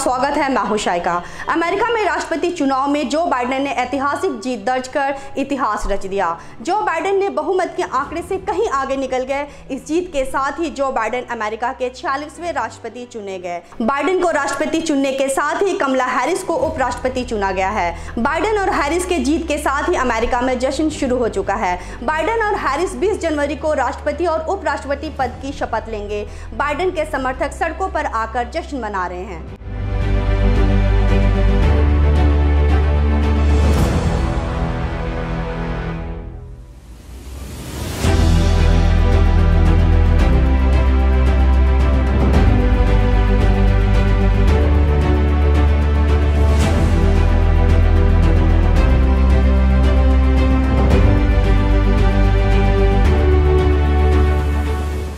स्वागत है। मैं हूं शाइका। अमेरिका में राष्ट्रपति चुनाव में जो बाइडेन ने ऐतिहासिक जीत दर्ज कर इतिहास रच दिया। जो बाइडेन ने बहुमत के आंकड़े से कहीं आगे निकल गए। इस जीत के साथ ही जो बाइडेन अमेरिका के 46वें राष्ट्रपति चुने गए। बाइडेन को राष्ट्रपति चुनने के साथ ही कमला हैरिस को उपराष्ट्रपति चुना गया है। बाइडेन और हैरिस के जीत के साथ ही अमेरिका में जश्न शुरू हो चुका है। बाइडेन और हैरिस 20 जनवरी को राष्ट्रपति और उपराष्ट्रपति पद की शपथ लेंगे। बाइडेन के समर्थक सड़कों पर आकर जश्न मना रहे हैं।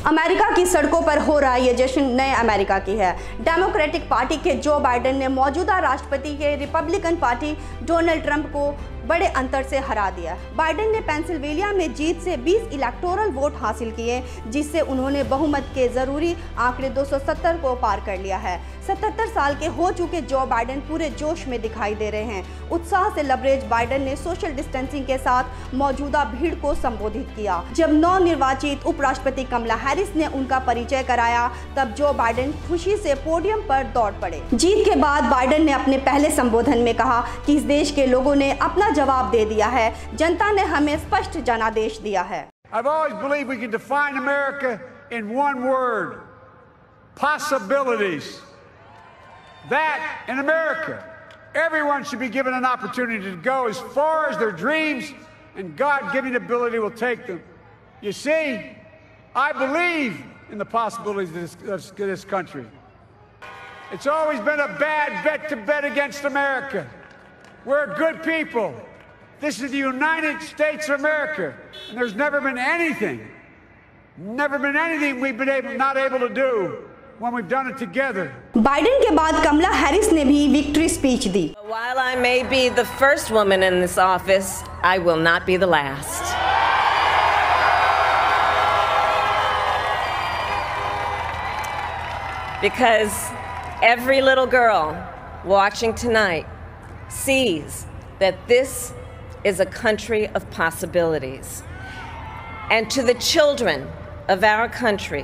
अमेरिका की सड़कों पर हो रहा ये जश्न नए अमेरिका की है। डेमोक्रेटिक पार्टी के जो बाइडेन ने मौजूदा राष्ट्रपति के रिपब्लिकन पार्टी डोनाल्ड ट्रंप को बड़े अंतर से हरा दिया। बाइडेन ने पेंसिल्वेनिया में जीत से 20 इलेक्टोरल वोट हासिल किए, जिससे उन्होंने बहुमत के जरूरी आंकड़े 270 को पार कर लिया है। 77 साल के हो चुके जो बाइडेन पूरे जोश में दिखाई दे रहे हैं। उत्साह से लबरेज बाइडेन ने सोशल डिस्टेंसिंग के साथ मौजूदा भीड़ को संबोधित किया। जब नवनिर्वाचित उपराष्ट्रपति कमला हैरिस ने उनका परिचय कराया, तब जो बाइडेन खुशी से पोडियम पर दौड़ पड़े। जीत के बाद बाइडेन ने अपने पहले संबोधन में कहा कि इस देश के लोगों ने अपना जवाब दे दिया है। जनता ने हमें स्पष्ट जनादेश दिया है। I've always believed we can define America in one word: possibilities. That in America, everyone should be given an opportunity to go as far as their dreams and God-given ability will take them. You see, I believe in the possibilities of this country. It's always been a bad bet to bet against America. We're good people. This is the United States of America, and there's never been anything we've been not able to do when we've done it together. Biden के बाद कमला Harris ने भी victory speech the. While I may be the first woman in this office, I will not be the last. Because every little girl watching tonight sees that this is a country of possibilities. And to the children of our country,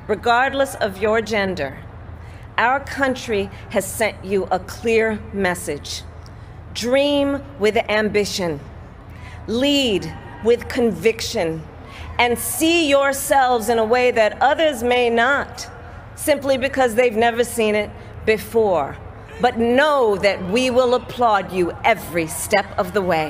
regardless of your gender, our country has sent you a clear message. Dream with ambition, lead with conviction, and see yourselves in a way that others may not, simply because they've never seen it before. But know that we will applaud you every step of the way.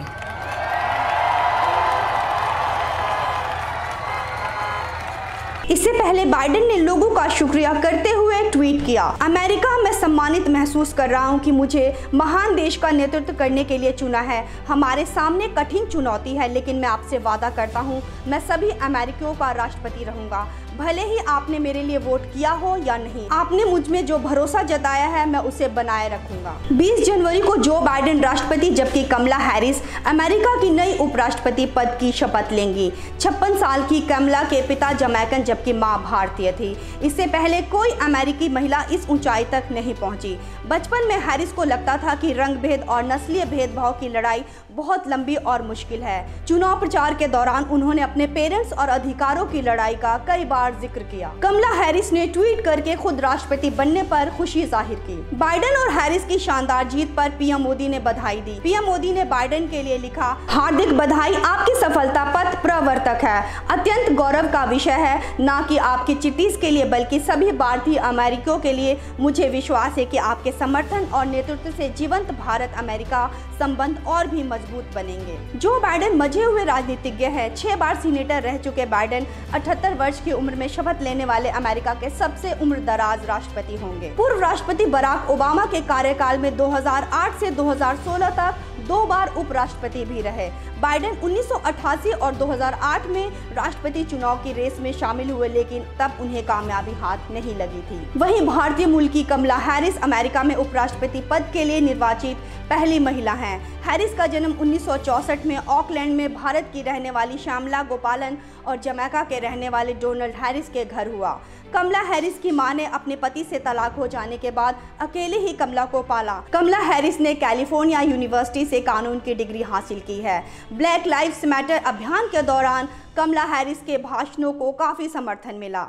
इससे पहले Biden ने लोगों का शुक्रिया करते हुए tweet किया। America में सम्मानित महसूस कर रहा हूं कि मुझे महान देश का नेतृत्व करने के लिए चुना है। हमारे सामने कठिन चुनौती है, लेकिन मैं आपसे वादा करता हूं, मैं सभी अमेरिकियों का राष्ट्रपति रहूंगा, भले ही आपने मेरे लिए वोट किया हो या नहीं। आपने मुझ में जो भरोसा जताया है, मैं उसे बनाए रखूंगा। 20 जनवरी को जो बाइडेन राष्ट्रपति जबकि कमला हैरिस अमेरिका की नई उपराष्ट्रपति पद की शपथ लेंगी। 56 साल की कमला के पिता जमैकन जबकि मां भारतीय थी। इससे पहले कोई अमेरिकी महिला इस ऊंचाई तक नहीं पहुंची। बचपन में हैरिस को लगता था कि रंग भेद और नस्लीय भेदभाव की लड़ाई बहुत लंबी और मुश्किल है। चुनाव प्रचार के दौरान उन्होंने अपने पेरेंट्स और अधिकारों की लड़ाई का कई बार जिक्र किया। कमला हैरिस ने ट्वीट करके खुद राष्ट्रपति बनने पर खुशी जाहिर की। बाइडेन और हैरिस की शानदार जीत पर पीएम मोदी ने बधाई दी। पीएम मोदी ने बाइडेन के लिए लिखा, हार्दिक बधाई, आपकी सफलता पथ प्रवर्तक है। अत्यंत गौरव का विषय है, न कि आपकी चिट्ठीज के लिए बल्कि सभी भारतीय अमेरिकियों के लिए। मुझे विश्वास है कि आपके समर्थन और नेतृत्व से जीवंत भारत अमेरिका संबंध और भी मजबूत बनेंगे। जो बाइडेन मजे हुए राजनीतिज्ञ है। 6 बार सीनेटर रह चुके बाइडेन 78 वर्ष की उम्र में शपथ लेने वाले अमेरिका के सबसे उम्रदराज राष्ट्रपति होंगे। पूर्व राष्ट्रपति बराक ओबामा के कार्यकाल में 2008 से 2016 तक 2 बार उपराष्ट्रपति भी रहे। बाइडेन 1988 और 2008 में राष्ट्रपति चुनाव की रेस में शामिल हुए, लेकिन तब उन्हें कामयाबी हाथ नहीं लगी थी। वहीं भारतीय मूल की कमला हैरिस अमेरिका में उपराष्ट्रपति पद के लिए निर्वाचित पहली महिला हैं। हैरिस का जन्म 1964 में ऑकलैंड में भारत की रहने वाली श्यामला गोपालन और जमैका के रहने वाले डोनाल्ड हैरिस के घर हुआ। कमला हैरिस की मां ने अपने पति से तलाक हो जाने के बाद अकेले ही कमला को पाला। कमला हैरिस ने कैलिफोर्निया यूनिवर्सिटी से कानून की डिग्री हासिल की है। ब्लैक लाइव्स मैटर अभियान के दौरान कमला हैरिस के भाषणों को काफी समर्थन मिला।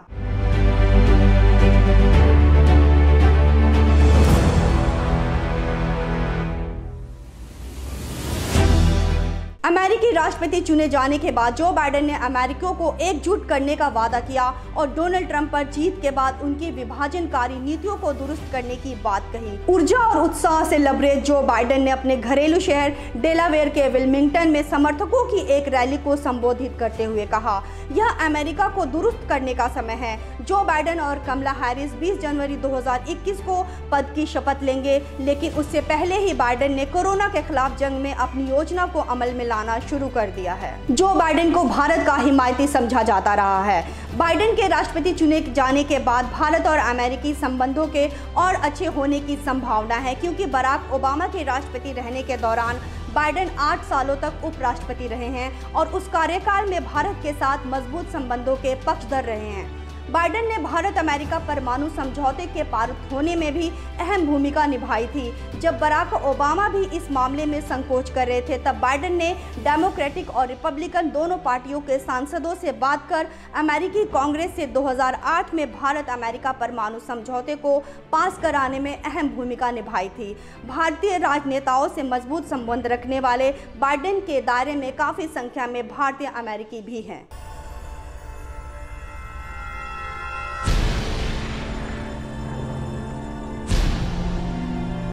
अमेरिकी राष्ट्रपति चुने जाने के बाद जो बाइडेन ने अमेरिकियों को एकजुट करने का वादा किया और डोनाल्ड ट्रंप पर जीत के बाद उनकी विभाजनकारी नीतियों को दुरुस्त करने की बात कही। ऊर्जा और उत्साह से लबरेज जो बाइडेन ने अपने घरेलू शहर डेलावेयर के विल्मिंगटन में समर्थकों की एक रैली को संबोधित करते हुए कहा, यह अमेरिका को दुरुस्त करने का समय है। जो बाइडेन और कमला हैरिस 20 जनवरी 2021 को पद की शपथ लेंगे, लेकिन उससे पहले ही बाइडेन ने कोरोना के खिलाफ जंग में अपनी योजना को अमल में लाना शुरू कर दिया है। जो बाइडेन को भारत का हिमायती समझा जाता रहा है। बाइडेन के राष्ट्रपति चुने जाने के बाद भारत और अमेरिकी संबंधों के और अच्छे होने की संभावना है, क्योंकि बराक ओबामा के राष्ट्रपति रहने के दौरान बाइडेन 8 सालों तक उपराष्ट्रपति रहे हैं और उस कार्यकाल में भारत के साथ मजबूत संबंधों के पक्षधर रहे हैं। बाइडेन ने भारत अमेरिका परमाणु समझौते के पारित होने में भी अहम भूमिका निभाई थी। जब बराक ओबामा भी इस मामले में संकोच कर रहे थे, तब बाइडेन ने डेमोक्रेटिक और रिपब्लिकन दोनों पार्टियों के सांसदों से बात कर अमेरिकी कांग्रेस से 2008 में भारत अमेरिका परमाणु समझौते को पास कराने में अहम भूमिका निभाई थी। भारतीय राजनेताओं से मजबूत संबंध रखने वाले बाइडेन के दायरे में काफ़ी संख्या में भारतीय अमेरिकी भी हैं।